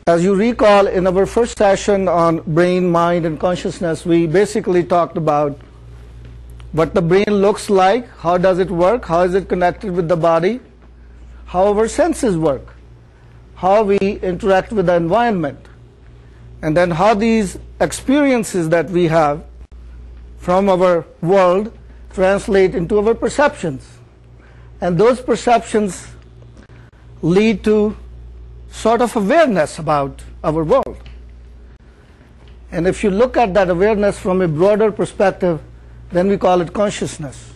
As you recall, in our first session on brain, mind, and consciousness, we basically talked about what the brain looks like, how does it work, how is it connected with the body, how our senses work, how we interact with the environment, and then how these experiences that we have from our world translate into our perceptions. And those perceptions lead to sort of awareness about our world. And if you look at that awareness from a broader perspective, then we call it consciousness.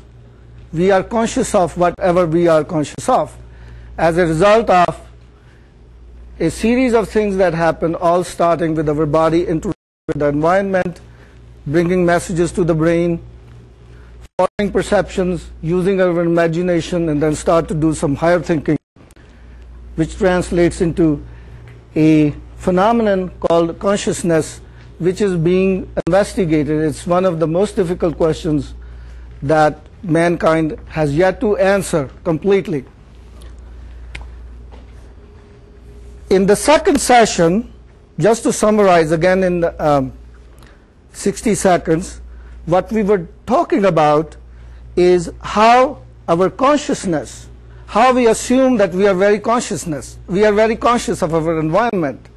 We are conscious of whatever we are conscious of as a result of a series of things that happen, all starting with our body interacting with the environment, bringing messages to the brain, forming perceptions, using our imagination, and then start to do some higher thinking, which translates into a phenomenon called consciousness, which is being investigated. It's one of the most difficult questions that mankind has yet to answer completely. In the second session, just to summarize again in 60 seconds, what we were talking about is how our consciousness, how we assume that we are very conscious of our environment.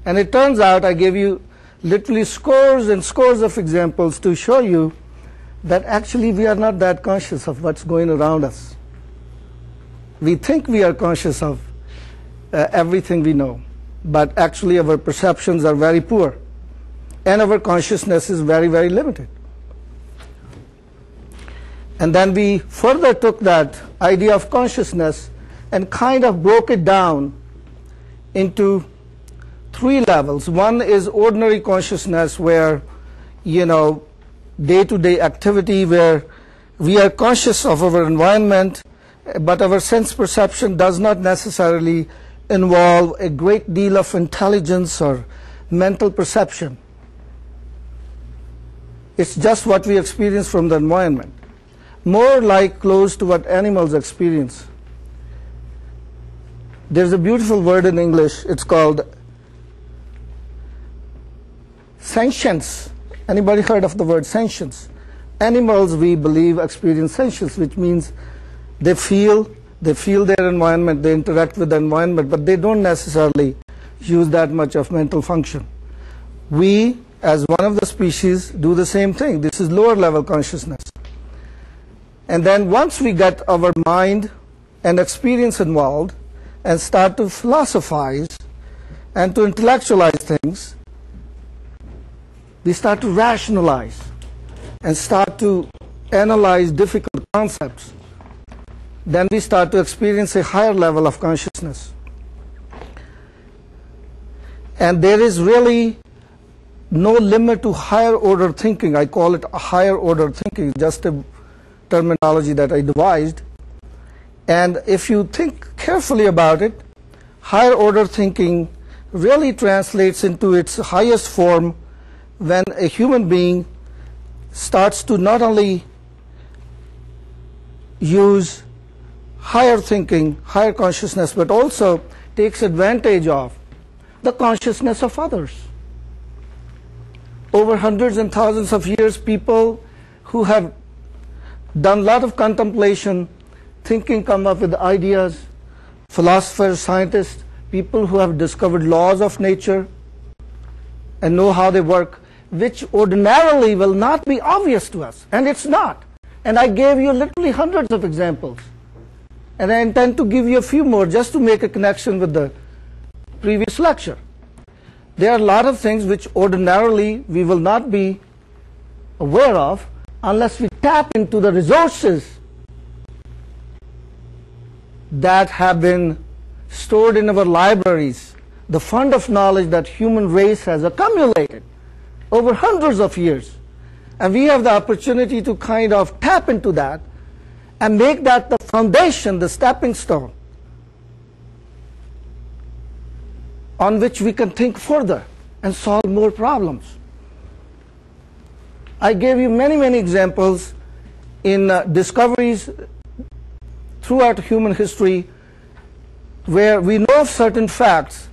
And it turns out, I gave you literally scores and scores of examples to show you that actually we are not that conscious of what's going around us. We think we are conscious of everything we know, but actually our perceptions are very poor, and our consciousness is very, very limited. And then we further took that idea of consciousness and kind of broke it down into three levels. One is ordinary consciousness, where, day-to-day activity, where we are conscious of our environment, but our sense perception does not necessarily involve a great deal of intelligence or mental perception. It's just what we experience from the environment, more like close to what animals experience. There's a beautiful word in English, it's called sentience. Anybody heard of the word sentience? Animals, we believe, experience sentience, which means they feel their environment, they interact with the environment, but they don't necessarily use that much of mental function. We, as one of the species, do the same thing. This is lower level consciousness. And then once we get our mind and experience involved and start to philosophize and to intellectualize things, we start to rationalize and start to analyze difficult concepts. Then we start to experience a higher level of consciousness. And there is really no limit to higher order thinking. I call it a higher order thinking, just a terminology that I devised. And if you think carefully about it, higher order thinking really translates into its highest form when a human being starts to not only use higher thinking, higher consciousness, but also takes advantage of the consciousness of others. Over hundreds and thousands of years, people who have done a lot of contemplation, thinking, come up with ideas, philosophers, scientists, people who have discovered laws of nature and know how they work, which ordinarily will not be obvious to us, and it's not. And I gave you literally hundreds of examples. And I intend to give you a few more just to make a connection with the previous lecture. There are a lot of things which ordinarily we will not be aware of unless we tap into the resources that have been stored in our libraries, the fund of knowledge that human race has accumulated over hundreds of years. And we have the opportunity to kind of tap into that and make that the foundation, the stepping stone on which we can think further and solve more problems. I gave you many, many examples in discoveries throughout human history where we know of certain facts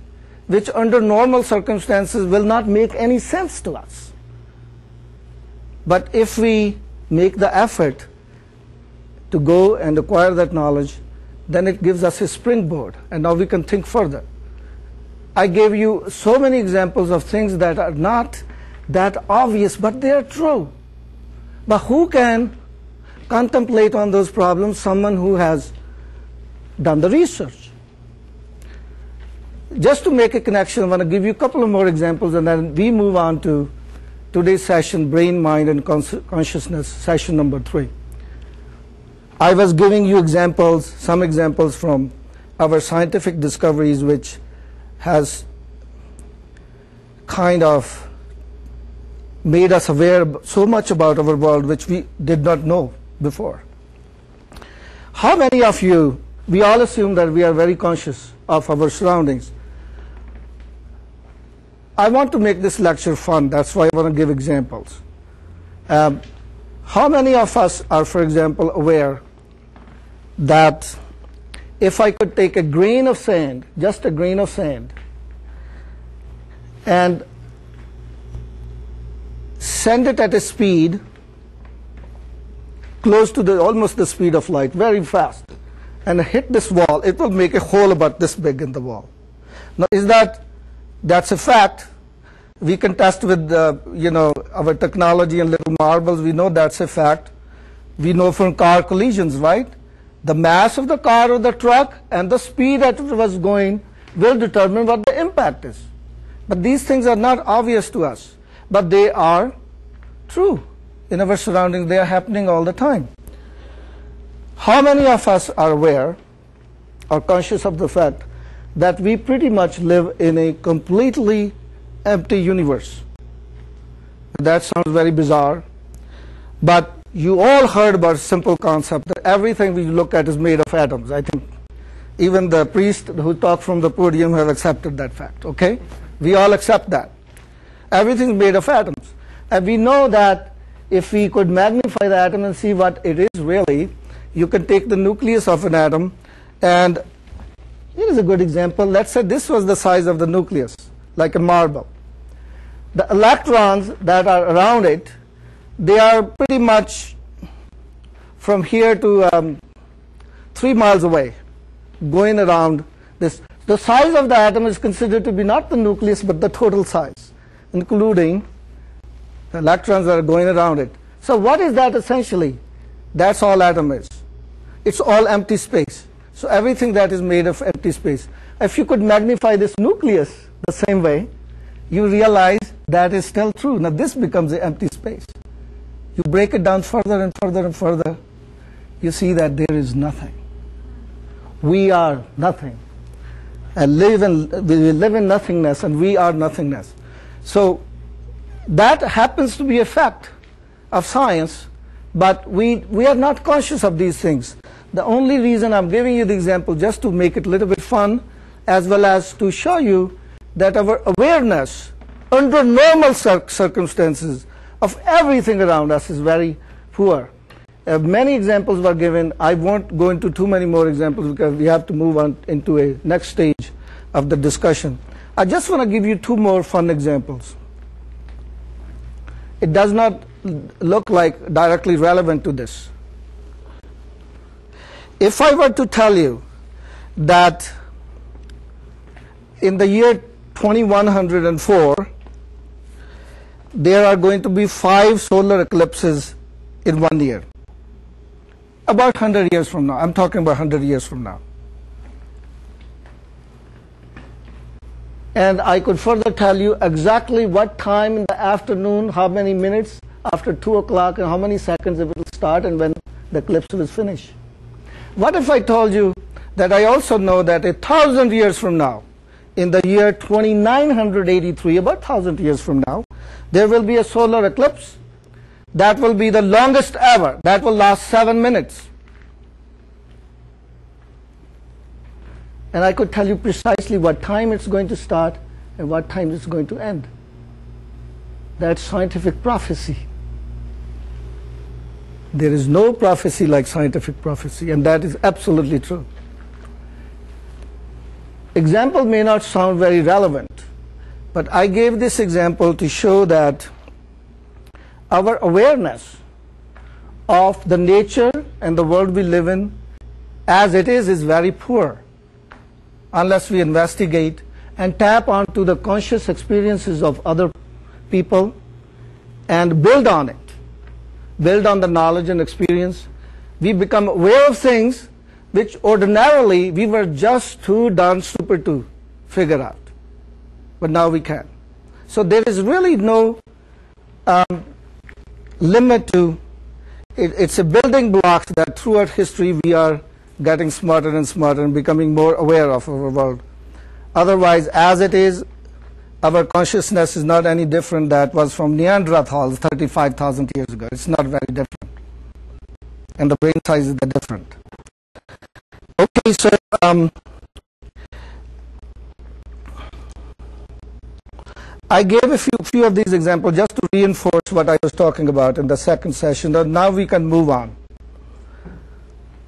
which under normal circumstances will not make any sense to us. But if we make the effort to go and acquire that knowledge, then it gives us a springboard, and now we can think further. I gave you so many examples of things that are not that obvious, but they are true. But who can contemplate on those problems? Someone who has done the research. Just to make a connection, I want to give you a couple of more examples, and then we move on to today's session, Brain, Mind, and Consciousness, session number 3. I was giving you examples, some examples from our scientific discoveries, which has kind of made us aware so much about our world which we did not know before. How many of you, we all assume that we are very conscious of our surroundings. I want to make this lecture fun, that's why I want to give examples. How many of us are, for example, aware that if I could take a grain of sand, just a grain of sand, and send it at a speed close to almost the speed of light, very fast, and hit this wall, it will make a hole about this big in the wall. Now, that's a fact. We can test with our technology and little marbles. We know that's a fact. We know from car collisions, right? The mass of the car or the truck and the speed that it was going will determine what the impact is. But these things are not obvious to us, but they are true in our surroundings. They are happening all the time. How many of us are aware or conscious of the fact that we pretty much live in a completely empty universe? That sounds very bizarre, but you all heard about a simple concept that everything we look at is made of atoms. I think even the priest who talked from the podium have accepted that fact, okay? We all accept that. Everything is made of atoms. And we know that if we could magnify the atom and see what it is really, you can take the nucleus of an atom, and here is a good example. Let's say this was the size of the nucleus, like a marble. The electrons that are around it, they are pretty much from here to 3 miles away, going around this. The size of the atom is considered to be not the nucleus, but the total size, including the electrons that are going around it. So what is that essentially? That's all atom is. It's all empty space. So everything that is made of empty space. If you could magnify this nucleus the same way, you realize that is still true. Now this becomes an empty space. You break it down further and further and further, you see that there is nothing. We are nothing. And we live in nothingness, and we are nothingness. So that happens to be a fact of science, but we are not conscious of these things. The only reason I'm giving you the example just to make it a little bit fun, as well as to show you that our awareness under normal circumstances of everything around us is very poor. Many examples were given. I won't go into too many more examples because we have to move on into a next stage of the discussion. I just want to give you 2 more fun examples. It does not look like directly relevant to this. If I were to tell you that in the year 2104, there are going to be 5 solar eclipses in 1 year. About 100 years from now. I'm talking about 100 years from now. And I could further tell you exactly what time in the afternoon, how many minutes after 2 o'clock, and how many seconds it will start and when the eclipse will finish. What if I told you that I also know that 1,000 years from now, in the year 2983, about 1,000 years from now, there will be a solar eclipse that will be the longest ever. That will last 7 minutes. And I could tell you precisely what time it's going to start and what time it's going to end. That's scientific prophecy. There is no prophecy like scientific prophecy, and that is absolutely true. example may not sound very relevant, but I gave this example to show that our awareness of the nature and the world we live in as it is very poor unless we investigate and tap onto the conscious experiences of other people and build on it, build on the knowledge and experience. We become aware of things which ordinarily we were just too darn stupid to figure out, but now we can. So there is really no limit to it. It's a building block that throughout history we are getting smarter and smarter and becoming more aware of our world. Otherwise, as it is, our consciousness is not any different that was from Neanderthals 35,000 years ago. It's not very different. And the brain size is different. Okay, so I gave a few of these examples just to reinforce what I was talking about in the second session. Now we can move on.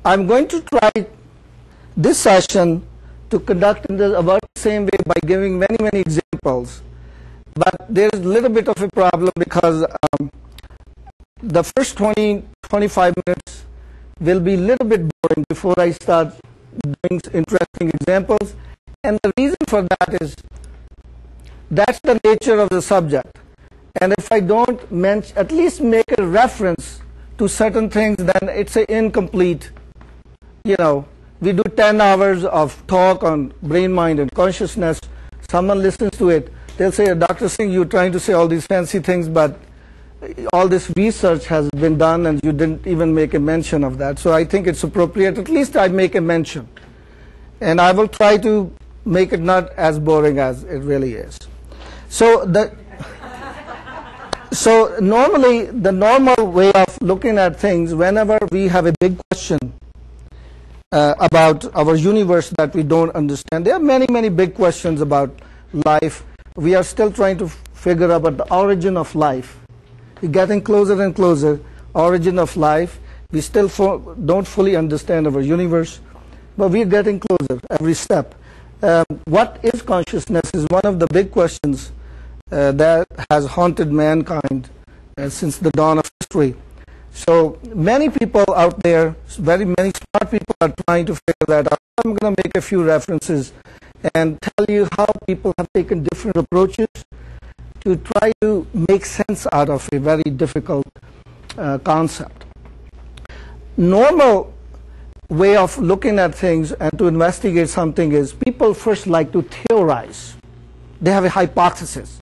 I'm going to try this session to conduct in about the same way by giving many examples. But there is a little bit of a problem because the first 20-25 minutes will be a little bit boring before I start doing interesting examples. And the reason for that is that's the nature of the subject. And if I don't at least make a reference to certain things, then it's an incomplete, we do 10 hours of talk on brain, mind, and consciousness. Someone listens to it. They'll say, Dr. Singh, you're trying to say all these fancy things, but all this research has been done and you didn't even make a mention of that. So I think it's appropriate, at least I make a mention. And I will try to make it not as boring as it really is. So normally, the normal way of looking at things, whenever we have a big question about our universe that we don't understand, there are many big questions about life. We are still trying to figure out the origin of life. We're getting closer and closer. Origin of life. We still don't fully understand our universe, but we're getting closer every step. What is consciousness is one of the big questions that has haunted mankind since the dawn of history. So many people out there, many smart people are trying to figure that out. I'm going to make a few references and tell you how people have taken different approaches to try to make sense out of a very difficult concept. Normal way of looking at things and to investigate something is people first like to theorize. They have a hypothesis.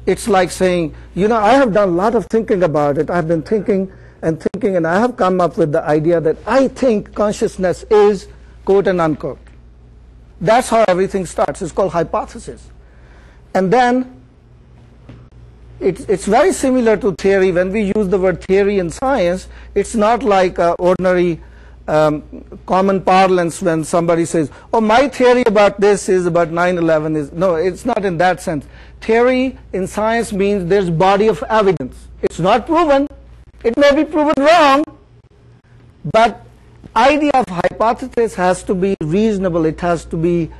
It's like saying, I have done a lot of thinking about it. I've been thinking, and I have come up with the idea that I think consciousness is, quote and unquote. That's how everything starts. It's called hypothesis. And then it's very similar to theory. When we use the word theory in science, it's not like ordinary common parlance when somebody says, oh, my theory about this is about 9/11. No, it's not in that sense. Theory in science means there's body of evidence. It's not proven. It may be proven wrong, but idea of hypothesis has to be reasonable. It has to be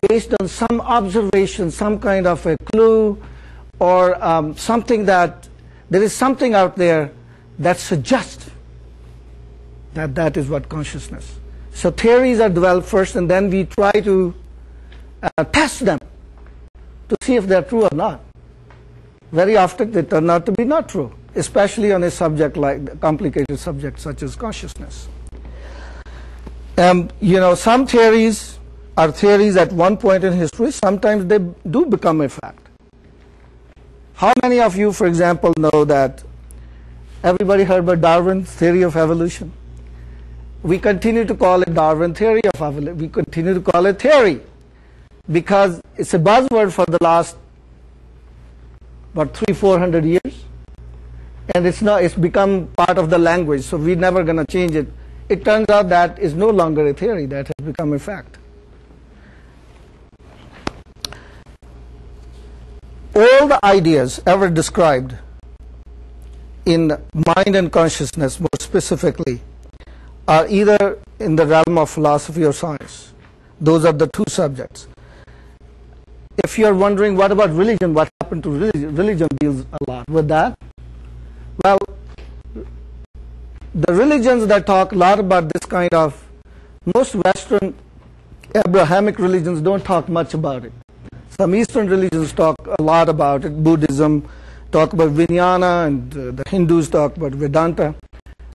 based on some observation, some kind of a clue, or something that there is something out there that suggests that is what consciousness. So theories are developed first, and then we try to test them to see if they're true or not. Very often they turn out to be not true, especially on a subject like a complicated subject such as consciousness. Some theories are theories at one point in history. Sometimes they do become a fact. How many of you, for example, know that everybody heard about Darwin's theory of evolution? We continue to call it Darwin theory of evolution. We continue to call it theory because it's a buzzword for the last, 300-400 years. And it's become part of the language, so we're never going to change it. It turns out that is no longer a theory, that has become a fact. All the ideas ever described in mind and consciousness, more specifically, are either in the realm of philosophy or science. Those are the two subjects. If you're wondering what about religion, what happened to religion, religion deals a lot with that. Well, the religions that talk a lot about this kind of, most Western Abrahamic religions don't talk much about it. Some Eastern religions talk a lot about it. Buddhism talk about Vijnana, and the Hindus talk about Vedanta.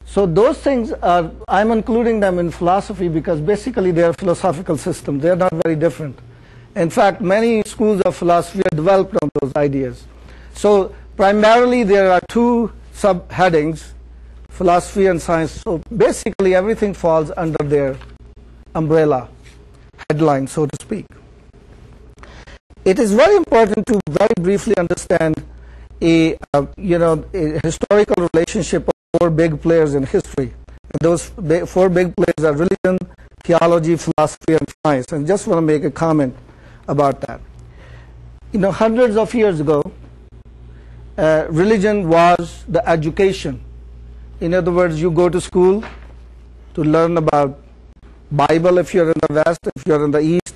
So those things are, I'm including them in philosophy because basically they are philosophical systems. They are not very different. In fact, many schools of philosophy are developed on those ideas. So primarily there are two subheadings, philosophy and science. So basically everything falls under their umbrella, headline, so to speak. It is very important to very briefly understand a historical relationship of four big players in history. And those four big players are religion, theology, philosophy, and science. And just want to make a comment about that. Hundreds of years ago, religion was the education. In other words, you go to school to learn about Bible if you're in the West. If you're in the East,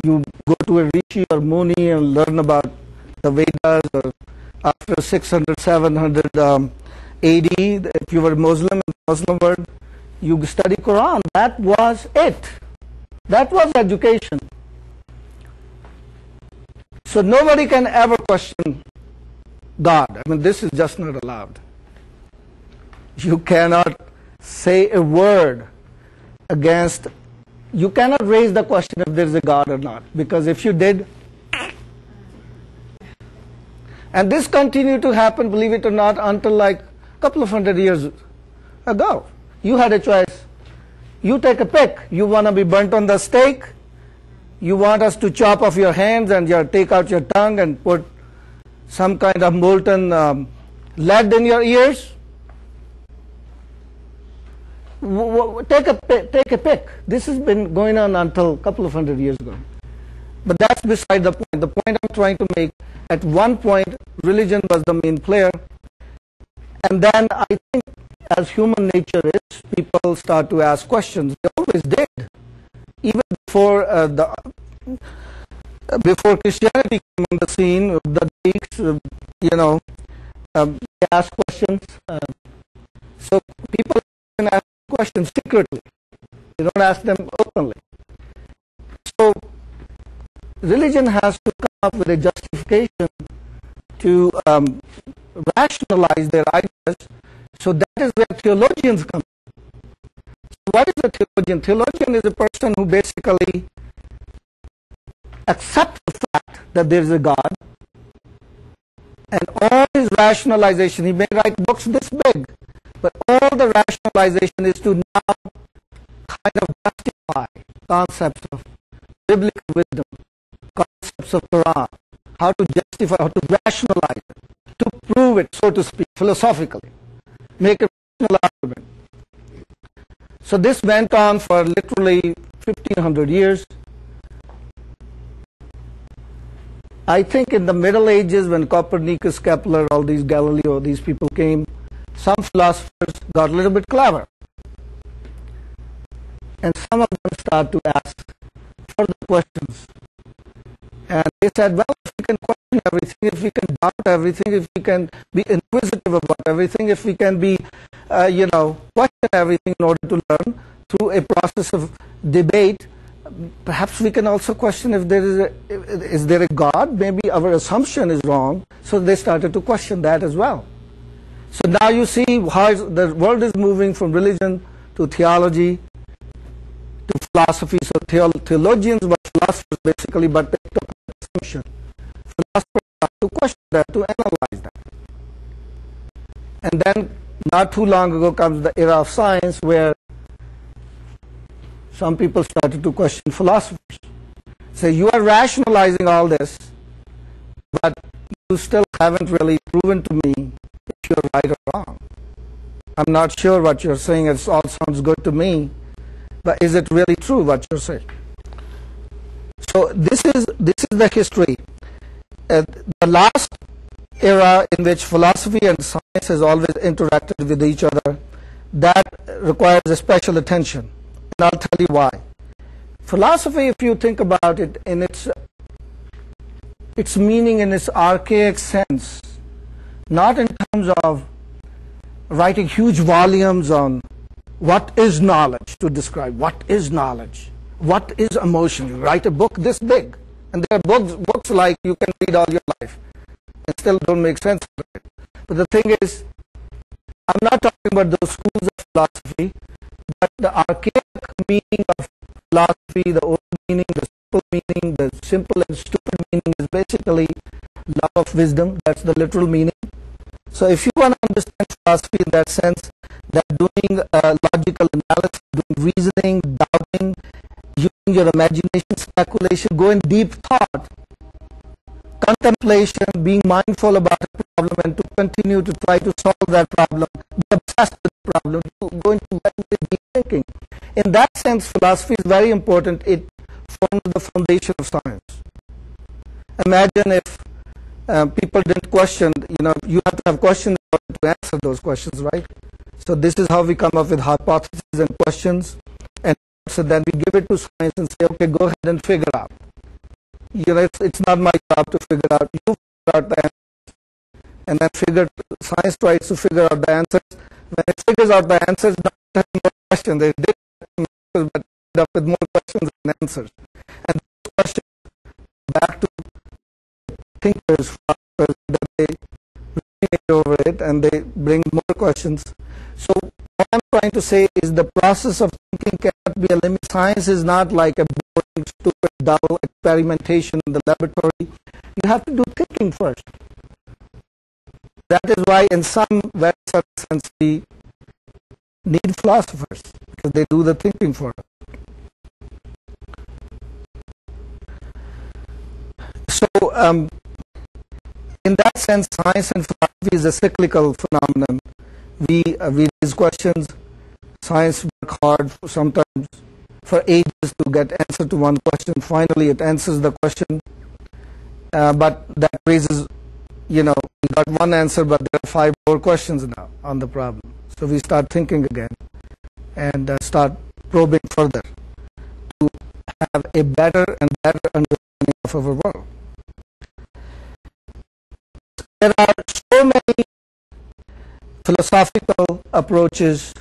you go to a Rishi or Muni and learn about the Vedas. Or after 600, 700 AD, if you were Muslim in the Muslim world, you study Quran. That was it. That was education. So nobody can ever question God. I mean, this is just not allowed. You cannot say a word against, you cannot raise the question if there is a God or not, because if you did, and this continued to happen, believe it or not, until like a couple of hundred years ago. You had a choice. You take a pick. You want to be burnt on the stake? You want us to chop off your hands and take out your tongue and put some kind of molten lead in your ears? Take a pick. This has been going on until a couple of hundred years ago. But that's beside the point. The point I'm trying to make, at one point, religion was the main player. And then I think, as human nature is, people start to ask questions. They always did. Even before before Christianity came on the scene, the Greeks, they asked questions. So people can ask questions secretly. They don't ask them openly. So religion has to come up with a justification to rationalize their ideas. So that is where theologians come. So what is a theologian? Theologian is a person who basically accepts the fact that there is a God, and all his rationalization, he may write books this big, but all the rationalization is to now kind of justify concepts of biblical wisdom, concepts of Quran, how to justify, how to rationalize it, to prove it, so to speak, philosophically, make a rational argument. So this went on for literally 1500 years. I think in the Middle Ages, when Copernicus, Kepler, all these Galileo, these people came, some philosophers got a little bit clever. And some of them started to ask further questions. And they said, well, if we can question everything, if we can doubt everything, if we can be inquisitive about everything, if we can be, question everything in order to learn through a process of debate, perhaps we can also question if is there a God? Maybe our assumption is wrong. So they started to question that as well. So now you see how the world is moving from religion to theology to philosophy. So theologians were philosophers basically, but they took an assumption. Philosophers have to question that, to analyze that. And then not too long ago comes the era of science, where some people started to question philosophers. Say, you are rationalizing all this, but you still haven't really proven to me if you're right or wrong. I'm not sure what you're saying. It all sounds good to me, but is it really true what you're saying? So this is the history. The last era in which philosophy and science has always interacted with each other, that requires a special attention. And I'll tell you why. Philosophy, if you think about it in its meaning in its archaic sense, not in terms of writing huge volumes on what is knowledge to describe what is knowledge, what is emotion. You write a book this big, and there are books like you can read all your life and still don't make sense of it. But the thing is, I'm not talking about those schools of philosophy, but the archaic meaning of philosophy, the old meaning, the simple and stupid meaning is basically love of wisdom. That's the literal meaning. So if you want to understand philosophy in that sense, that doing logical analysis, doing reasoning, doubting, using your imagination, speculation, go in deep thought, contemplation, being mindful about a problem and to continue to try to solve that problem, be obsessed with the problem, go into very deep thinking. In that sense, philosophy is very important. It forms the foundation of science. Imagine if people didn't question, you have to have questions to answer those questions, right? So this is how we come up with hypotheses and questions, and so then we give it to science and say, okay, go ahead and figure out. It's not my job to figure out. You figure out the answers, and then science tries to figure out the answers. When it figures out the answers, not more questions. They did answers, but end up with more questions than answers. And those questions back to thinkers, philosophers, that they ruminate over it and they bring more questions. So what I'm trying to say is the process of thinking cannot be a limit. Science is not like a boring, stupid, dull experimentation in the laboratory. You have to do thinking first. That is why in some very certain sense we need philosophers, because they do the thinking for us. So in that sense, science and philosophy is a cyclical phenomenon. We raise questions. Science works hard sometimes for ages to get answer to one question. Finally, it answers the question, but that raises, we got one answer, but there are 5 more questions now on the problem. So we start thinking again and start probing further to have a better and better understanding of our world. There are so many philosophical approaches.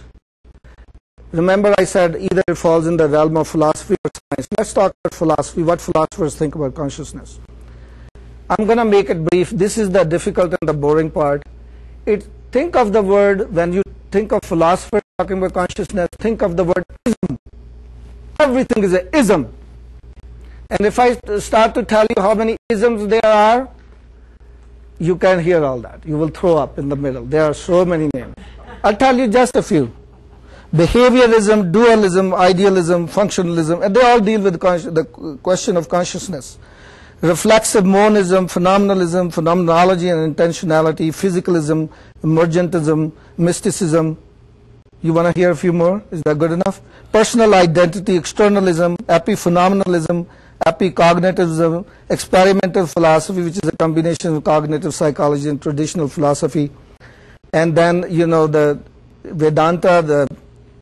Remember I said either it falls in the realm of philosophy or science. Let's talk about philosophy, what philosophers think about consciousness. I'm going to make it brief. This is the difficult and the boring part. Think of the word, when you think of philosophers talking about consciousness, think of the word ism. Everything is an ism. And if I start to tell you how many isms there are, you can't hear all that. You will throw up in the middle. There are so many names. I'll tell you just a few. Behaviorism, dualism, idealism, functionalism, and they all deal with the question of consciousness. Reflexive monism, phenomenalism, phenomenology and intentionality, physicalism, emergentism, mysticism. You want to hear a few more? Is that good enough? Personal identity, externalism, epiphenomenalism, epicognitivism, experimental philosophy, which is a combination of cognitive psychology and traditional philosophy. And then, the Vedanta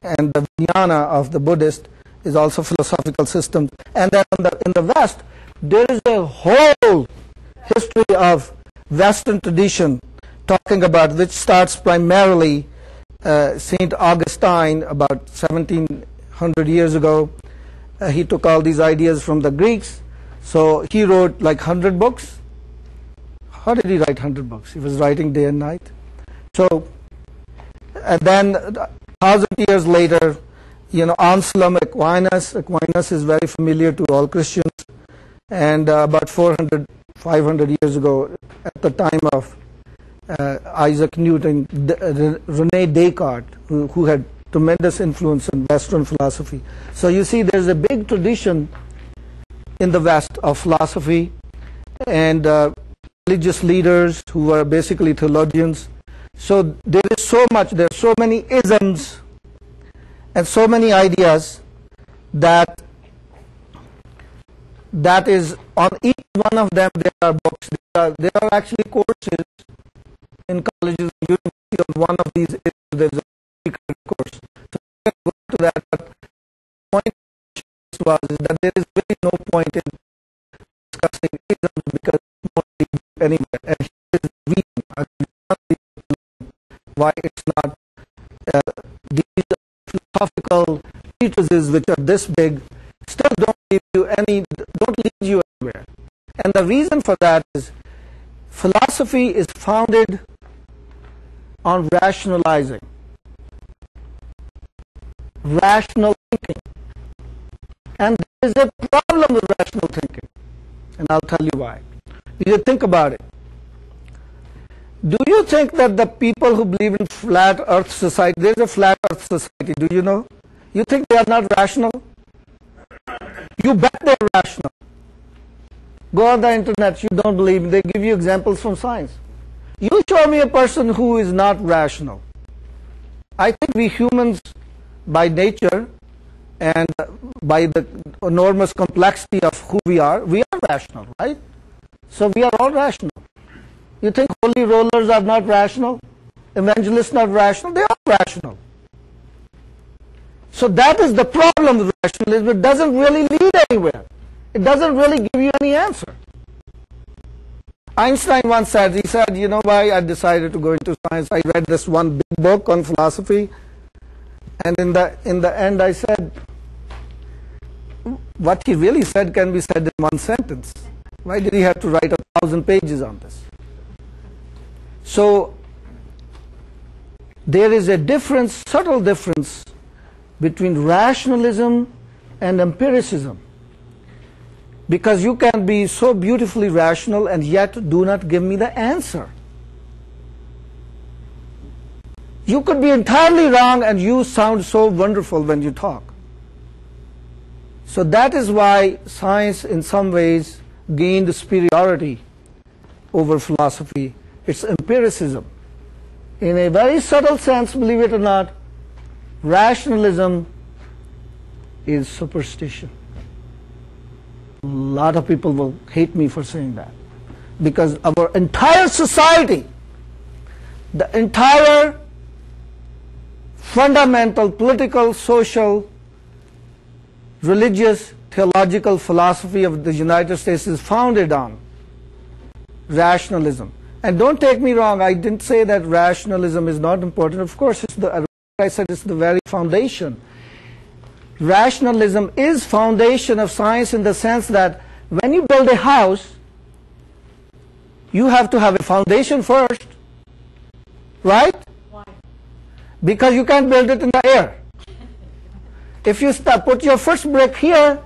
and the Vijnana of the Buddhist is also philosophical system. And then in the West, there is a whole history of Western tradition talking about, which starts primarily St. Augustine about 1700 years ago. He took all these ideas from the Greeks. So he wrote like 100 books. How did he write 100 books? He was writing day and night. So, and then 1,000 years later, Anselm Aquinas is very familiar to all Christians. And about 400, 500 years ago, at the time of Isaac Newton, René Descartes, who had tremendous influence in Western philosophy. So you see, there's a big tradition in the West of philosophy and religious leaders who are basically theologians. So there is so much, there are so many isms and so many ideas that is on each one of them there are books. There are actually courses in colleges and universities on one of these isms. There's a course. So we can go to that, but the point is to was is that there is really no point in discussing isms because it won't lead you anywhere. And here is the reason why it's not these philosophical treatises which are this big still don't lead you anywhere. And the reason for that is philosophy is founded on rationalizing, rational thinking. And there is a problem with rational thinking. And I'll tell you why. You think about it. Do you think that the people who believe in flat earth society, there's a flat earth society, do you know? You think they are not rational? You bet they're rational. Go on the internet, you don't believe me, they give you examples from science. You show me a person who is not rational. I think we humans, by nature and by the enormous complexity of who we are rational, right? So we are all rational. You think holy rollers are not rational? Evangelists not rational? They are rational. So that is the problem with rationalism. It doesn't really lead anywhere. It doesn't really give you any answer. Einstein once said, he said, you know why I decided to go into science? I read this one big book on philosophy, and in the end I said, what he really said can be said in one sentence. Why did he have to write 1,000 pages on this? So there is a difference, subtle difference between rationalism and empiricism. Because you can be so beautifully rational and yet do not give me the answer. You could be entirely wrong and you sound so wonderful when you talk. So that is why science in some ways gained superiority over philosophy. It's empiricism. In a very subtle sense, believe it or not, rationalism is superstition. A lot of people will hate me for saying that, because our entire society, the entire fundamental political, social, religious, theological philosophy of the United States is founded on rationalism. And don't take me wrong, I didn't say that rationalism is not important. Of course, I said it's the very foundation. Rationalism is foundation of science in the sense that when you build a house, you have to have a foundation first, right? Why? Because you can't build it in the air. If you put your first brick here,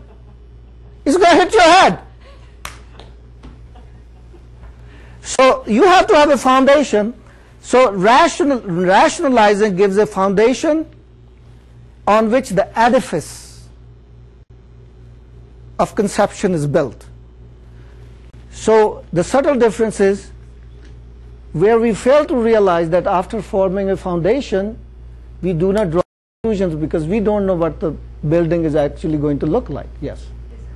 it's going to hit your head. So you have to have a foundation. So rationalizing gives a foundation on which the edifice of conception is built. So the subtle difference is where we fail to realize that after forming a foundation, we do not draw conclusions because we don't know what the building is actually going to look like. Yes? Is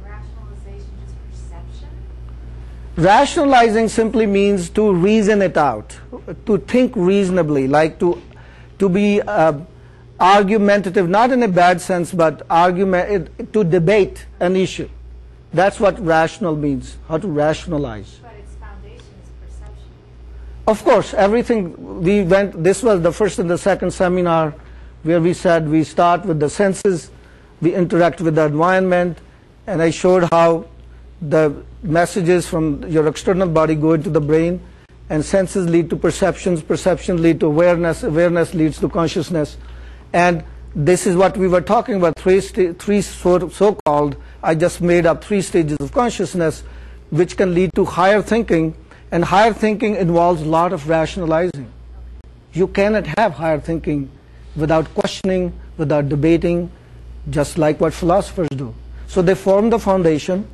rationalization just perception? Rationalizing simply means to reason it out, to think reasonably, like to be argumentative, not in a bad sense, but to debate an issue. That's what rational means, how to rationalize. But its foundation is perception. Of course, everything this was the first and the second seminar where we said we start with the senses, we interact with the environment, and I showed how the messages from your external body go into the brain, and senses lead to perceptions, perceptions lead to awareness, awareness leads to consciousness. And this is what we were talking about, three so-called, I just made up 3 stages of consciousness, which can lead to higher thinking, and higher thinking involves a lot of rationalizing. You cannot have higher thinking without questioning, without debating, just like what philosophers do. So they form the foundation,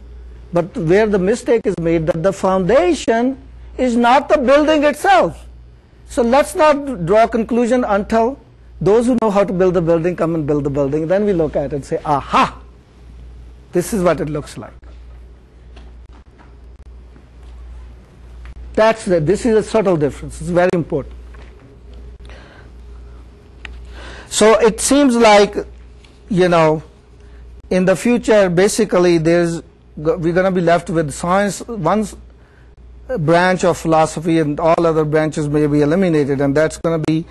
but where the mistake is made that the foundation is not the building itself. So let's not draw a conclusion until those who know how to build the building come and build the building. Then we look at it and say, aha, this is what it looks like. This is a subtle difference. It's very important. So it seems like, in the future, basically, we're going to be left with science, one branch of philosophy, and all other branches may be eliminated, and that's going to be,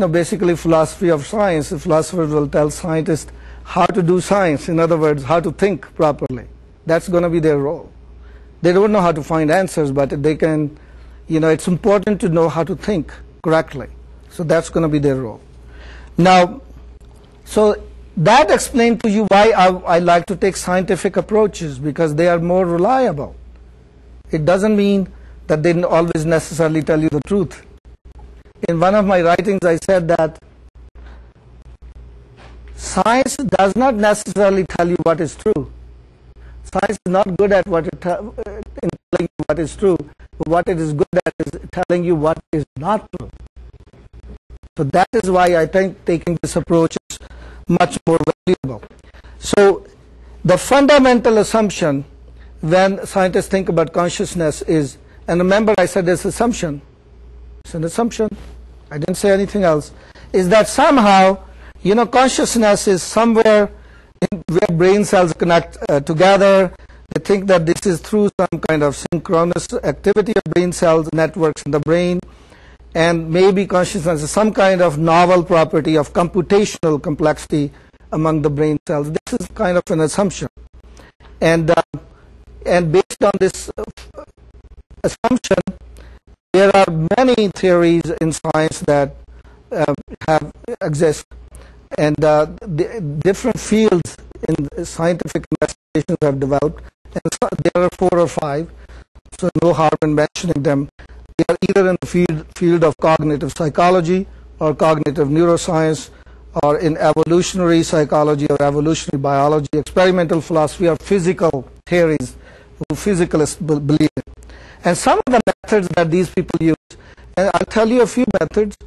basically philosophy of science. The philosophers will tell scientists how to do science, in other words, how to think properly. That's going to be their role. They don't know how to find answers, but they can, it's important to know how to think correctly. So that's going to be their role. Now, so that explains to you why I like to take scientific approaches, because they are more reliable. It doesn't mean that they always necessarily tell you the truth. In one of my writings, I said that science does not necessarily tell you what is true. Science is not good at in telling you what is true, but what it is good at is telling you what is not true. So that is why I think taking this approach is much more valuable. So the fundamental assumption when scientists think about consciousness is, and remember I said this assumption, it's an assumption, I didn't say anything else, is that somehow, consciousness is somewhere where brain cells connect together. They think that this is through some kind of synchronous activity of brain cells, networks in the brain, and maybe consciousness is some kind of novel property of computational complexity among the brain cells. This is kind of an assumption. And based on this assumption, there are many theories in science that exist, and different fields in scientific investigations have developed, and so there are 4 or 5, so no harm in mentioning them. They are either in the field of cognitive psychology or cognitive neuroscience, or in evolutionary psychology or evolutionary biology, experimental philosophy, or physical theories who physicalists believe in. And some of the methods that these people use, and I'll tell you a few methods,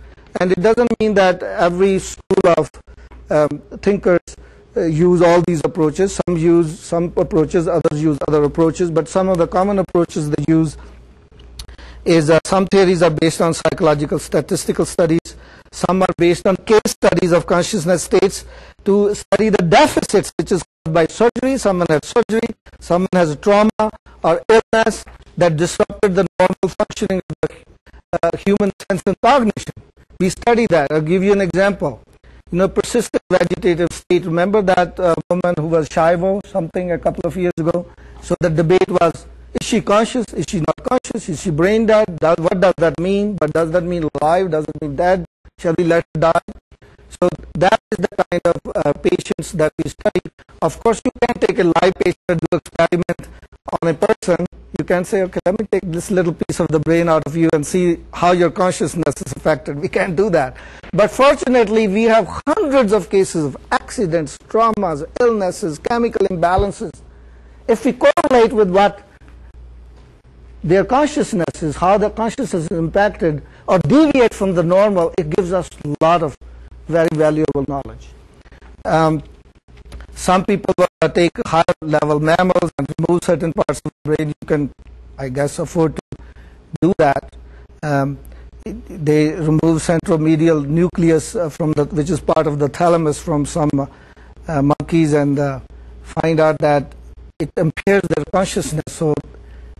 and it doesn't mean that every school of thinkers use all these approaches. Some use some approaches, others use other approaches, but some of the common approaches they use is some theories are based on psychological statistical studies. Some are based on case studies of consciousness states to study the deficits which is caused by surgery. Someone has surgery, someone has a trauma or illness that disrupted the normal functioning of the human sense and cognition. We study that. I'll give you an example. Persistent vegetative state. Remember that woman who was Shivo something a couple of years ago? So the debate was, is she conscious? Is she not conscious? Is she brain dead? What does that mean? But does that mean alive? Does it mean dead? Shall we let her die? So that is the kind of patients that we study. Of course, you can't take a live patient and do experiment on a person. You can't say, okay, let me take this little piece of the brain out of you and see how your consciousness is affected. We can't do that. But fortunately, we have hundreds of cases of accidents, traumas, illnesses, chemical imbalances. If we correlate with what their consciousness is, how their consciousness is impacted or deviate from the normal, it gives us a lot of very valuable knowledge. Some people take higher level mammals and remove certain parts of the brain. You can, I guess, afford to do that. They remove centromedial nucleus from which is part of the thalamus from some monkeys, and find out that it impairs their consciousness. So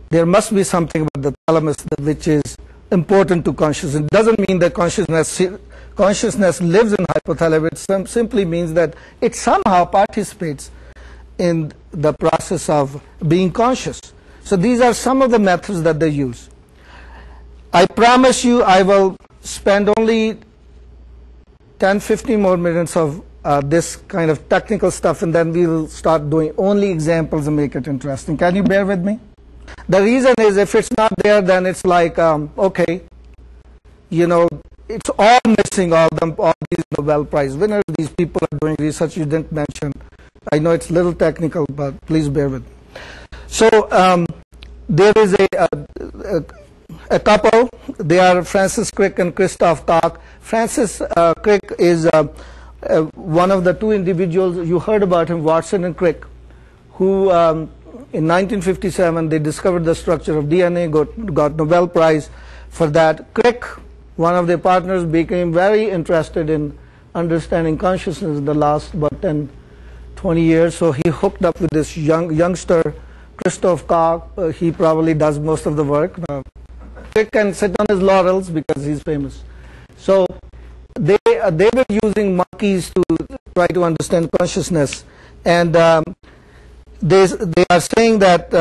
there must be something about the thalamus which is important to consciousness. It doesn't mean that consciousness lives in hypothalamus. It simply means that it somehow participates in the process of being conscious. So these are some of the methods that they use. I promise you I will spend only 10-15 more minutes of this kind of technical stuff, and then we'll start doing only examples and make it interesting. Can you bear with me? The reason is, if it's not there, then it's like, okay, it's all missing, all these Nobel Prize winners. These people are doing research you didn't mention. I know it's a little technical, but please bear with me. So there is a couple. They are Francis Crick and Christoph Koch. Francis Crick is one of the 2 individuals you heard about him, Watson and Crick, who in 1957 they discovered the structure of DNA, got Nobel Prize for that. Crick, one of their partners, became very interested in understanding consciousness in the last about 10 20 years. So he hooked up with this youngster, Christoph Koch. He probably does most of the work. He can sit on his laurels because he's famous. So they were using monkeys to try to understand consciousness, and they are saying that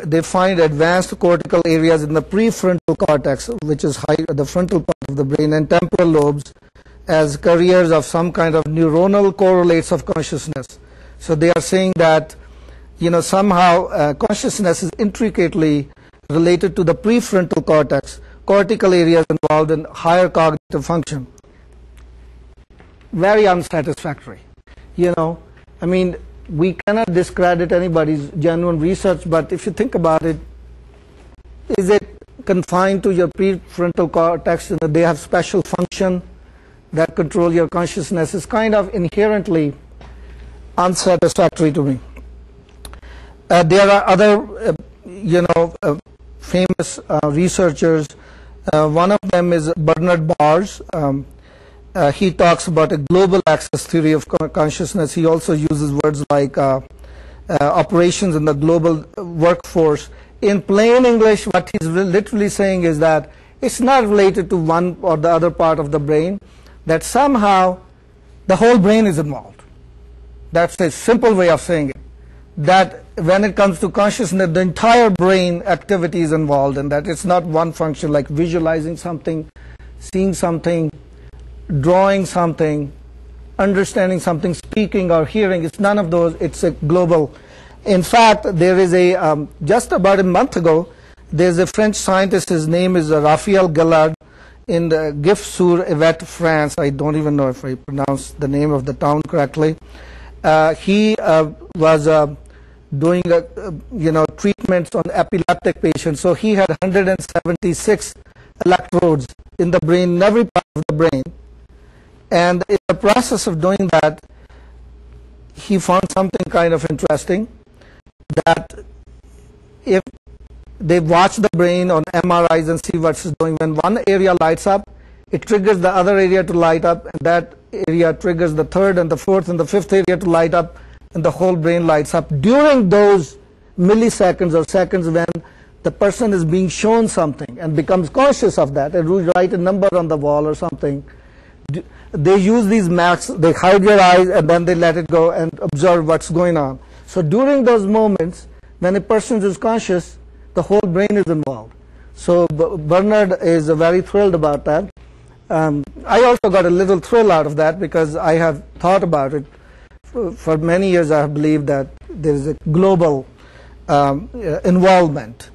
they find advanced cortical areas in the prefrontal cortex, which is the frontal part of the brain, and temporal lobes as carriers of some kind of neuronal correlates of consciousness. So they are saying that somehow consciousness is intricately related to the prefrontal cortex, cortical areas involved in higher cognitive function. Very unsatisfactory. I mean, we cannot discredit anybody's genuine research, but if you think about it, is it confined to your prefrontal cortex? They have special function that control your consciousness. Is kind of inherently unsatisfactory to me. There are other, famous researchers. One of them is Bernard Baars. He talks about a global access theory of consciousness. He also uses words like operations in the global workforce. In plain English, what he's literally saying is that it's not related to one or the other part of the brain, that somehow the whole brain is involved. That's a simple way of saying it. That when it comes to consciousness, the entire brain activity is involved, and that it's not one function like visualizing something, seeing something, drawing something, understanding something, speaking or hearing. It's none of those. It's a global. In fact, there is a just about a month ago, there's a French scientist. His name is Raphael Gallard in the Gif-sur-Yvette, France. I don't even know if I pronounced the name of the town correctly. He was doing treatments on epileptic patients. So he had 176 electrodes in the brain, in every part of the brain. And in the process of doing that, he found something kind of interesting, that if they watch the brain on MRIs and see what's doing, when one area lights up, it triggers the other area to light up, and that area triggers the third and the fourth and the fifth area to light up, and the whole brain lights up during those milliseconds or seconds when the person is being shown something and becomes conscious of that, and we write a number on the wall or something. They use these maps, they hide your eyes, and then they let it go and observe what's going on. So during those moments, when a person is conscious, the whole brain is involved. So Bernard is very thrilled about that. I also got a little thrill out of that because I have thought about it. For many years I have believed that there is a global involvement.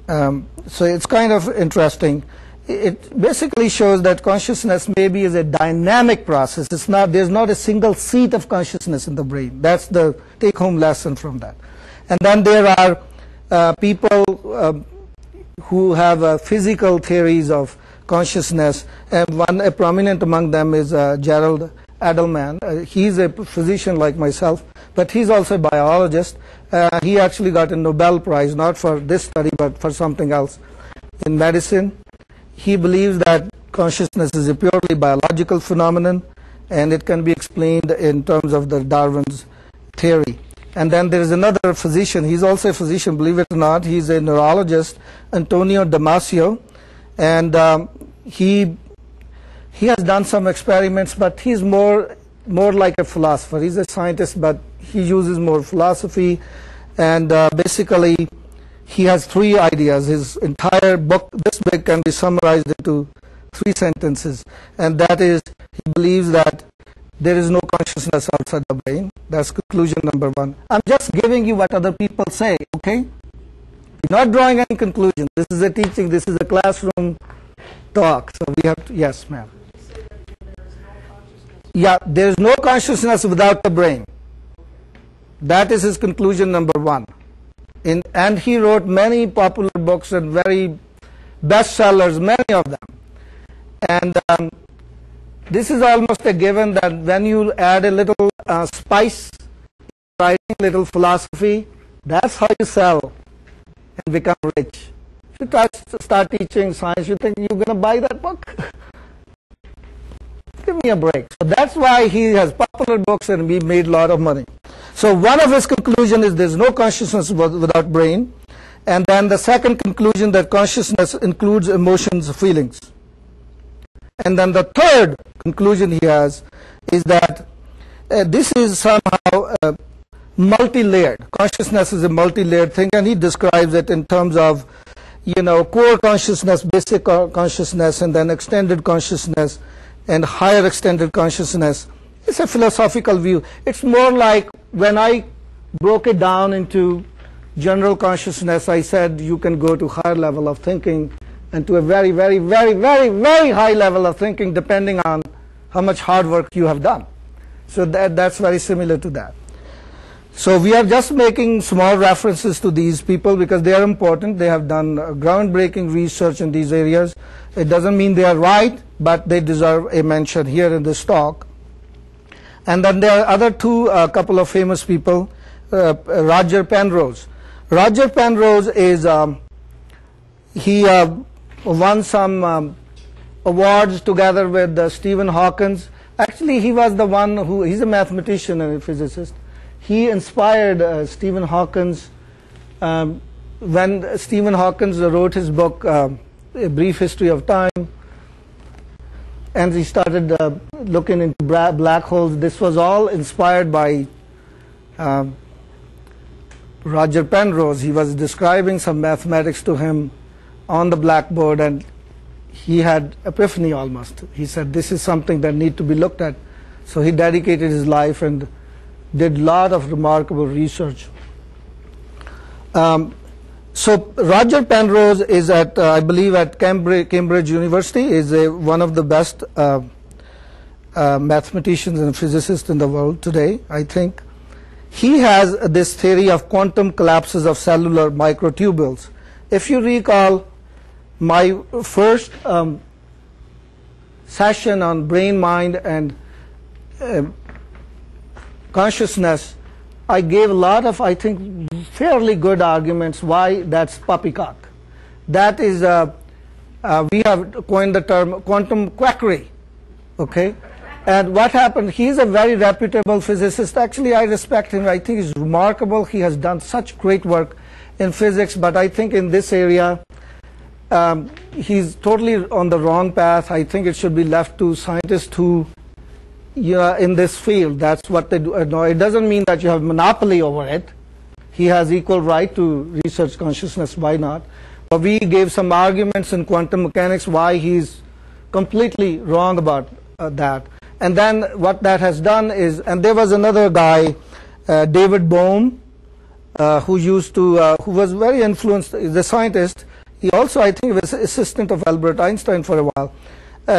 So it's kind of interesting. It basically shows that consciousness maybe is a dynamic process. It's not, there's not a single seat of consciousness in the brain. That's the take-home lesson from that. And then there are people who have physical theories of consciousness, and a prominent among them is Gerald Edelman. He's a physician like myself, but he's also a biologist. He actually got a Nobel Prize, not for this study, but for something else in medicine. He believes that consciousness is a purely biological phenomenon, and it can be explained in terms of the Darwin's theory. And then there is another physician. He's also a physician, believe it or not. He's a neurologist, Antonio Damasio, and he has done some experiments, but he's more like a philosopher. He's a scientist, but he uses more philosophy, and basically he has three ideas. His entire book, this big, can be summarized into 3 sentences, and that is, he believes that there is no consciousness outside the brain. That's conclusion number 1. I'm just giving you what other people say, okay? You're not drawing any conclusion. This is a teaching, this is a classroom talk, so we have to, yes, ma'am. Yeah, there is no consciousness without the brain. That is his conclusion number 1. And he wrote many popular books and very bestsellers, many of them. And this is almost a given that when you add a little spice, writing, little philosophy, that's how you sell and become rich. If you start teaching science, you think you're going to buy that book? Give me a break. So that's why he has popular books and we made a lot of money. So one of his conclusions is there's no consciousness without brain. And then the second conclusion that consciousness includes emotions, feelings. And then the third conclusion he has is that this is somehow multi-layered. Consciousness is a multi-layered thing, and he describes it in terms of, core consciousness, basic consciousness, and then extended consciousness, and higher extended consciousness. It's a philosophical view. It's more like when I broke it down into general consciousness, I said you can go to higher level of thinking and to a very, very, very, very, very high level of thinking depending on how much hard work you have done. So that's very similar to that. So we are just making small references to these people because they are important. They have done groundbreaking research in these areas. It doesn't mean they are right, but they deserve a mention here in this talk. And then there are other couple of famous people, Roger Penrose. Roger Penrose is, he won some awards together with Stephen Hawking. Actually, he was the one he's a mathematician and a physicist. He inspired Stephen Hawking when Stephen Hawking wrote his book, A Brief History of Time, and he started looking into black holes. This was all inspired by Roger Penrose. He was describing some mathematics to him on the blackboard, and he had epiphany almost. He said, this is something that needs to be looked at. So he dedicated his life and did a lot of remarkable research. So Roger Penrose is at, I believe, at Cambridge University, is one of the best mathematicians and physicists in the world today, I think. He has this theory of quantum collapses of cellular microtubules. If you recall my first session on brain, mind, and consciousness, I gave a lot of, I think, fairly good arguments why that's poppycock. That is, we have coined the term quantum quackery, okay? And what happened, he's a very reputable physicist. Actually, I respect him. I think he's remarkable. He has done such great work in physics, but I think in this area, he's totally on the wrong path. I think it should be left to scientists who, in this field, that's what they do. No, it doesn't mean that you have monopoly over it. He has equal right to research consciousness, why not? But we gave some arguments in quantum mechanics why he's completely wrong about that. And then what that has done is, and there was another guy, David Bohm, who was very influenced, is a scientist. He also, I think, was assistant of Albert Einstein for a while.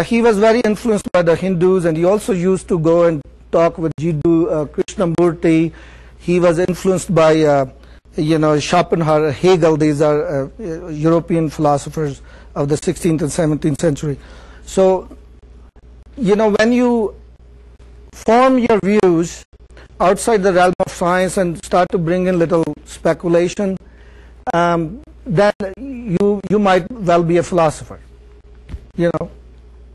He was very influenced by the Hindus, and he also used to go and talk with Jiddu Krishnamurti. He was influenced by, Schopenhauer, Hegel. These are European philosophers of the 16th and 17th century. So, when you form your views outside the realm of science and start to bring in little speculation, then you might well be a philosopher.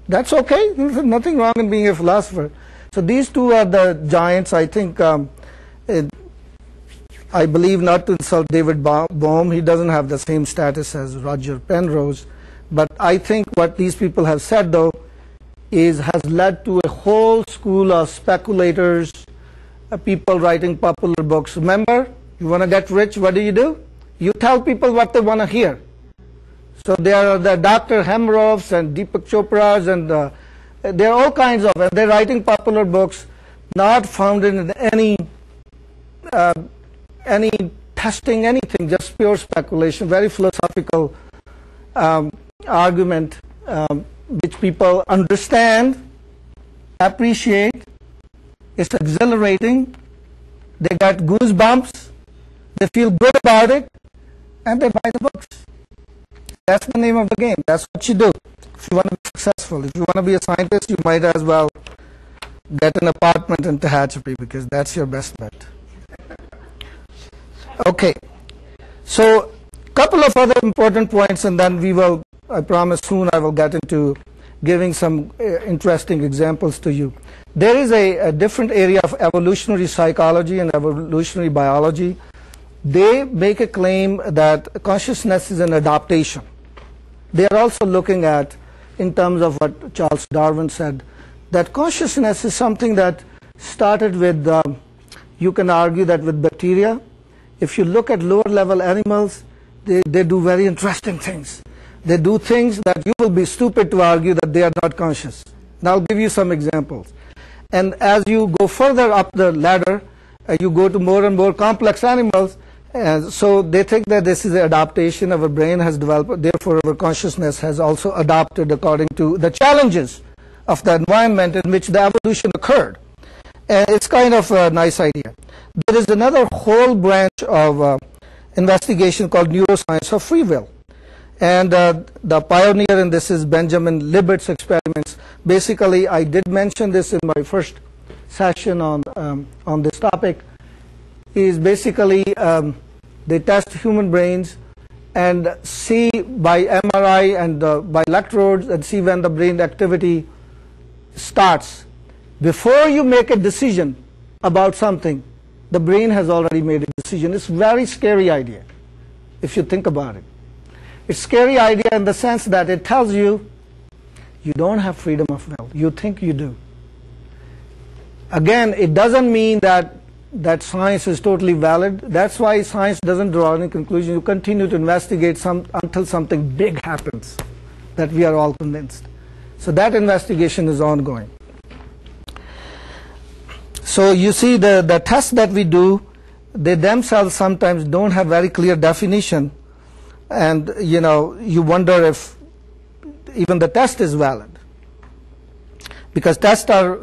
That's okay. There's nothing wrong in being a philosopher. So these two are the giants. I think, I believe, not to insult David Bohm, he doesn't have the same status as Roger Penrose. But I think what these people have said, though, has led to a whole school of speculators, people writing popular books. Remember, you want to get rich, what do? You tell people what they want to hear. So there are the Dr. Hemrovs and Deepak Chopras, and there are all kinds of, and they're writing popular books, not founded in any testing, anything, just pure speculation, very philosophical argument, which people understand, appreciate. It's exhilarating. They got goosebumps. They feel good about it, and they buy the books. That's the name of the game. That's what you do if you want to be successful. If you want to be a scientist, you might as well get an apartment in Tehachapi, because that's your best bet. Okay. So a couple of other important points, and then we will, I promise soon I will get into giving some interesting examples to you. There is a different area of evolutionary psychology and evolutionary biology. They make a claim that consciousness is an adaptation. They are also looking at, in terms of what Charles Darwin said, that consciousness is something that started with, you can argue that with bacteria. If you look at lower level animals, they do very interesting things. They do things that you will be stupid to argue that they are not conscious. And I'll give you some examples. And as you go further up the ladder, you go to more and more complex animals. And so they think that this is an adaptation our brain has developed. Therefore, our consciousness has also adapted according to the challenges of the environment in which the evolution occurred. And it's kind of a nice idea. There is another whole branch of investigation called neuroscience of free will. And the pioneer in this is Benjamin Libet's experiments. Basically, I did mention this in my first session on this topic. Is basically they test human brains and see by MRI and by electrodes and see when the brain activity starts. Before you make a decision about something, the brain has already made a decision. It's a very scary idea if you think about it. It's a scary idea in the sense that it tells you you don't have freedom of will. You think you do. Again, it doesn't mean that science is totally valid. That's why science doesn't draw any conclusion. You continue to investigate until something big happens that we are all convinced. So that investigation is ongoing. So you see the tests that we do, they themselves sometimes don't have very clear definition. And you wonder if even the test is valid. Because tests are,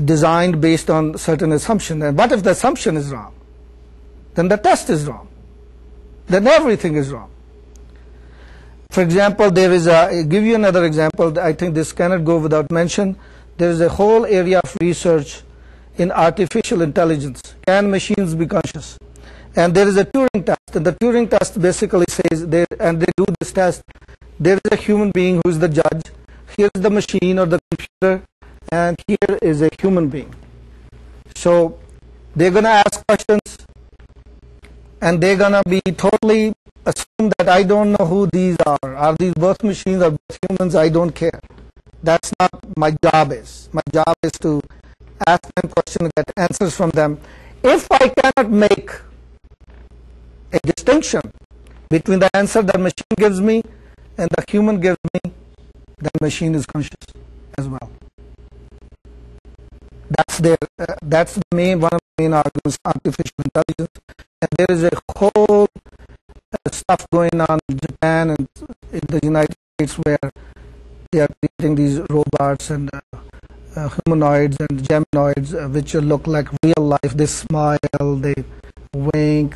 designed based on certain assumption. And what if the assumption is wrong? Then the test is wrong. Then everything is wrong. For example, I'll give you another example. I think this cannot go without mention. There is a whole area of research in artificial intelligence. Can machines be conscious? And there is a Turing test. And the Turing test basically says, and they do this test, there is a human being who is the judge. Here is the machine or the computer. And here is a human being. So they're going to ask questions, and they're going to be totally assume that I don't know who these are. Are these both machines or both humans? I don't care. That's not my job is. My job is to ask them questions and get answers from them. If I cannot make a distinction between the answer that machine gives me and the human gives me, then machine is conscious as well. That's the one of the main arguments, artificial intelligence. And there is a whole stuff going on in Japan and in the United States where they are creating these robots and humanoids and geminoids which look like real life. They smile, they wink,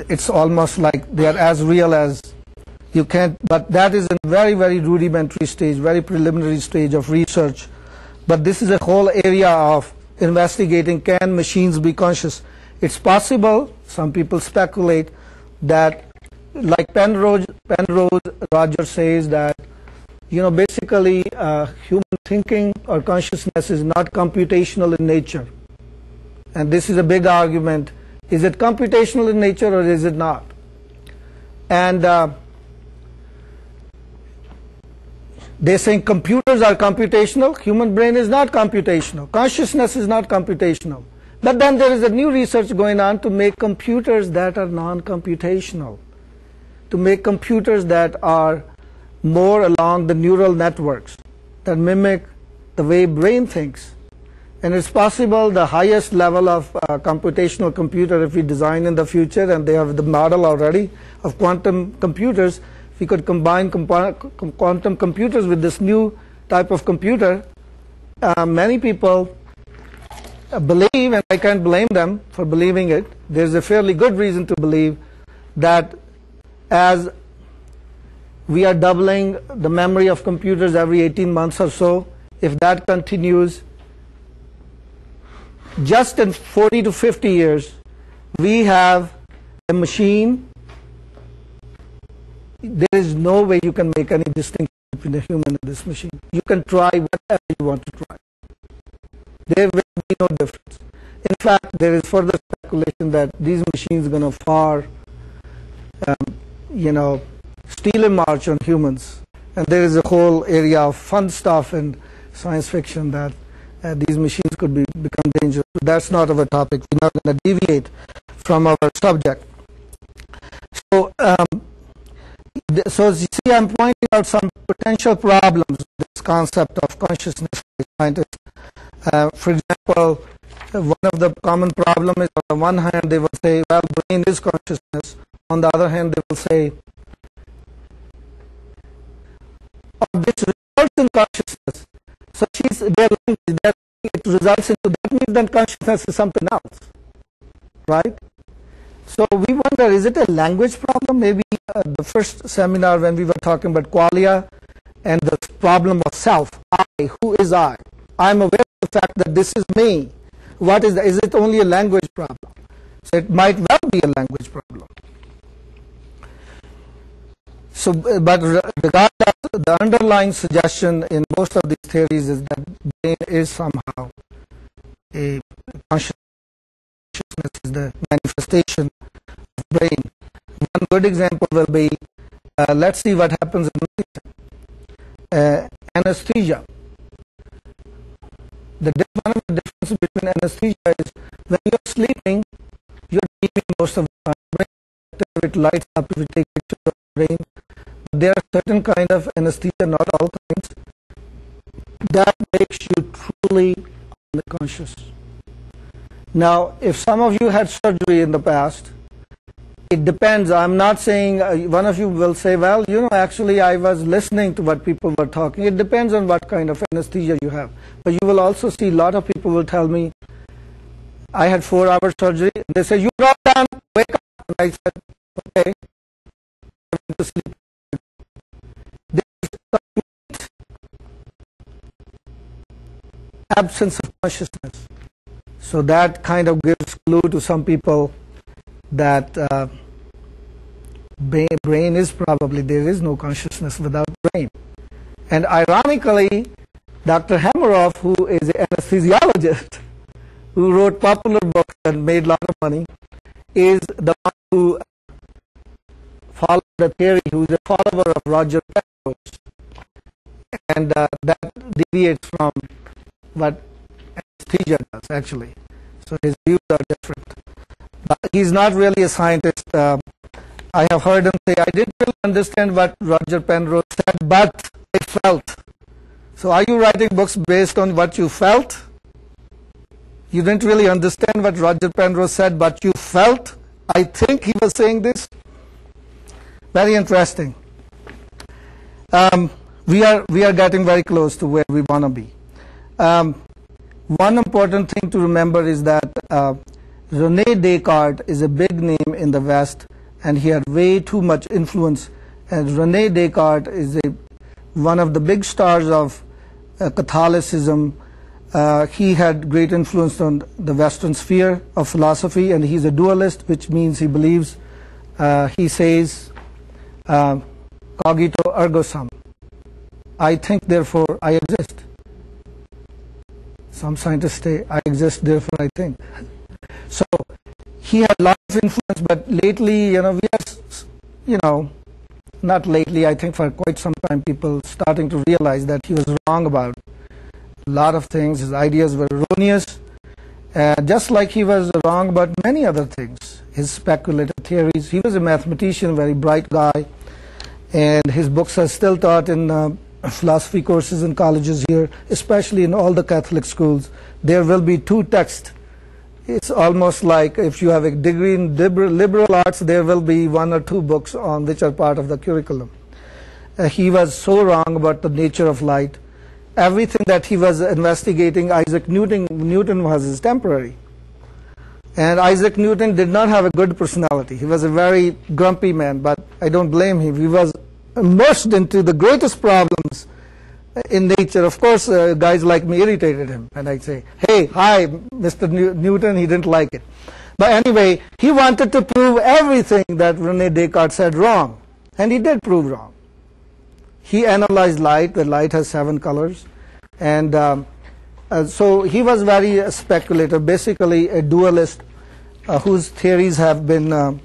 it's almost like they are as real as you can. But that is a very, very rudimentary stage, very preliminary stage of research. But this is a whole area of investigating, can machines be conscious? It's possible, some people speculate, that like Penrose Rogers says that, basically human thinking or consciousness is not computational in nature. And this is a big argument. Is it computational in nature or is it not? And they're saying computers are computational, human brain is not computational, consciousness is not computational. But then there is a new research going on to make computers that are non-computational, to make computers that are more along the neural networks, that mimic the way brain thinks. And it's possible the highest level of computational computer, if we design in the future, and they have the model already of quantum computers, if we could combine quantum computers with this new type of computer, many people believe, and I can't blame them for believing it, there's a fairly good reason to believe that as we are doubling the memory of computers every 18 months or so, if that continues, just in 40 to 50 years, we have a machine, there is no way you can make any distinction between a human and this machine. You can try whatever you want to try. There will be no difference. In fact, there is further speculation that these machines are going to far, steal a march on humans. And there is a whole area of fun stuff in science fiction that these machines could become dangerous. That's not our topic. We're not going to deviate from our subject. So, so you see, I'm pointing out some potential problems with this concept of consciousness by scientists. For example, one of the common problems is, on the one hand, they will say, well, brain is consciousness. On the other hand, they will say, oh, this results in consciousness. So their language, that it results into, that means that consciousness is something else, right? So we wonder, is it a language problem? Maybe the first seminar when we were talking about qualia and the problem of self, I, who is I? I'm aware of the fact that this is me. What is that? Is it only a language problem? So it might well be a language problem. So, but regardless, the underlying suggestion in most of these theories is that brain is somehow a consciousness is the manifestation of brain. One good example will be, let's see what happens in anesthesia. One of the differences between anesthesia is when you're sleeping, you're dreaming most of the time. It lights up if you take pictures of the brain. There are certain kind of anesthesia, not all kinds, that makes you truly unconscious. Now, if some of you had surgery in the past, it depends. I'm not saying, one of you will say, well, actually I was listening to what people were talking. It depends on what kind of anesthesia you have. But you will also see a lot of people will tell me, I had 4-hour surgery. They say, you drop down, wake up. And I said, okay, I went to sleep. There is complete absence of consciousness. So that kind of gives clue to some people that brain is probably, there is no consciousness without brain. And ironically, Dr. Hameroff, who is an anesthesiologist, who wrote popular books and made a lot of money, is the one who followed the theory, who is a follower of Roger Penrose. And that deviates from what anesthesia does, actually. So his views are different. But he's not really a scientist. I have heard him say, I didn't really understand what Roger Penrose said, but I felt. So are you writing books based on what you felt? You didn't really understand what Roger Penrose said, but you felt? I think he was saying this. Very interesting. We are getting very close to where we want to be. One important thing to remember is that René Descartes is a big name in the West, and he had way too much influence. And René Descartes is one of the big stars of Catholicism. He had great influence on the Western sphere of philosophy, and he's a dualist, which means he believes, he says, cogito ergo sum. I think, therefore I exist. Some scientists say, I exist, therefore I think. So he had a lot of influence, but lately, we are, not lately, I think for quite some time, people starting to realize that he was wrong about a lot of things. His ideas were erroneous, just like he was wrong about many other things. His speculative theories. He was a mathematician, very bright guy, and his books are still taught in philosophy courses in colleges here, especially in all the Catholic schools. There will be 2 texts. It's almost like if you have a degree in liberal arts, there will be 1 or 2 books on which are part of the curriculum. He was so wrong about the nature of light. Everything that he was investigating, Isaac Newton was his temporary. And Isaac Newton did not have a good personality. He was a very grumpy man, but I don't blame him. He was immersed into the greatest problems in nature. Of course, guys like me irritated him, and I'd say, hey, hi, Mr. Newton. He didn't like it. But anyway, he wanted to prove everything that René Descartes said wrong. And he did prove wrong. He analyzed light. The light has 7 colors. And so he was very speculative, basically a dualist whose theories have been,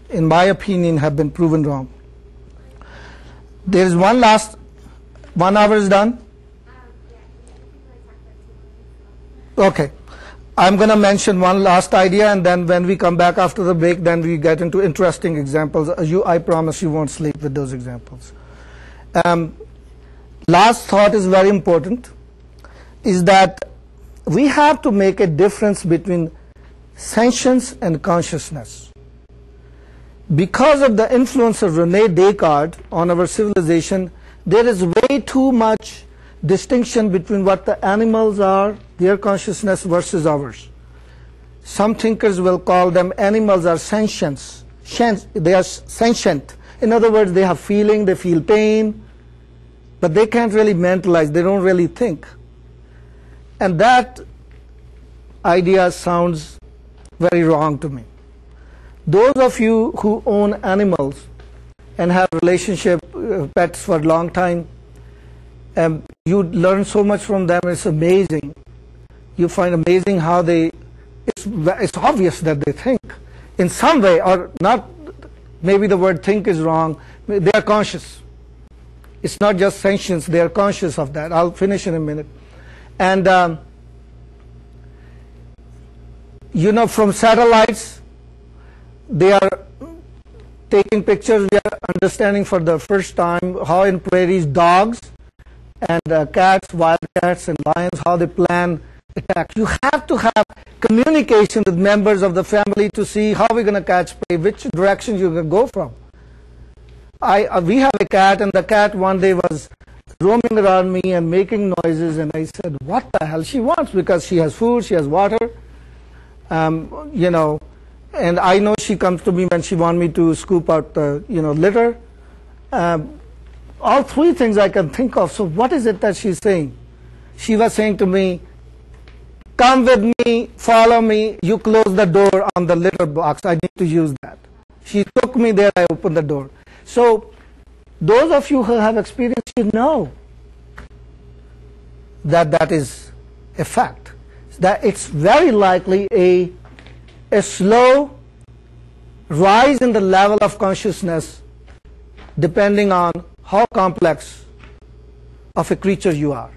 in my opinion, have been proven wrong. There is one last, 1 hour is done? Okay. I'm going to mention one last idea, and then when we come back after the break, then we get into interesting examples. I promise you won't sleep with those examples. Last thought is very important, is that we have to make a difference between sentience and consciousness. Because of the influence of René Descartes on our civilization, there is way too much distinction between what the animals are, their consciousness, versus ours. Some thinkers will call them animals are sentient. They are sentient. In other words, they have feeling, they feel pain, but they can't really mentalize, they don't really think. And that idea sounds very wrong to me. Those of you who own animals and have relationship pets for a long time, you learn so much from them. It's amazing. You find amazing how it's obvious that they think in some way, or not. Maybe the word think is wrong. They are conscious. It's not just sentience. They are conscious of that. I'll finish in a minute. And from satellites, they are taking pictures. We are understanding for the first time how in prairies dogs and cats, wild cats and lions, how they plan attacks. You have to have communication with members of the family to see how we're going to catch prey, which direction you're going to go from. We have a cat, and the cat one day was roaming around me and making noises, and I said, what the hell she wants? Because she has food, she has water, and I know she comes to me when she wants me to scoop out the, litter. All 3 things I can think of. So what is it that she's saying? She was saying to me, come with me, follow me, you close the door on the litter box. I need to use that. She took me there, I opened the door. So those of you who have experience, you know that that is a fact. That it's very likely a slow rise in the level of consciousness depending on how complex of a creature you are.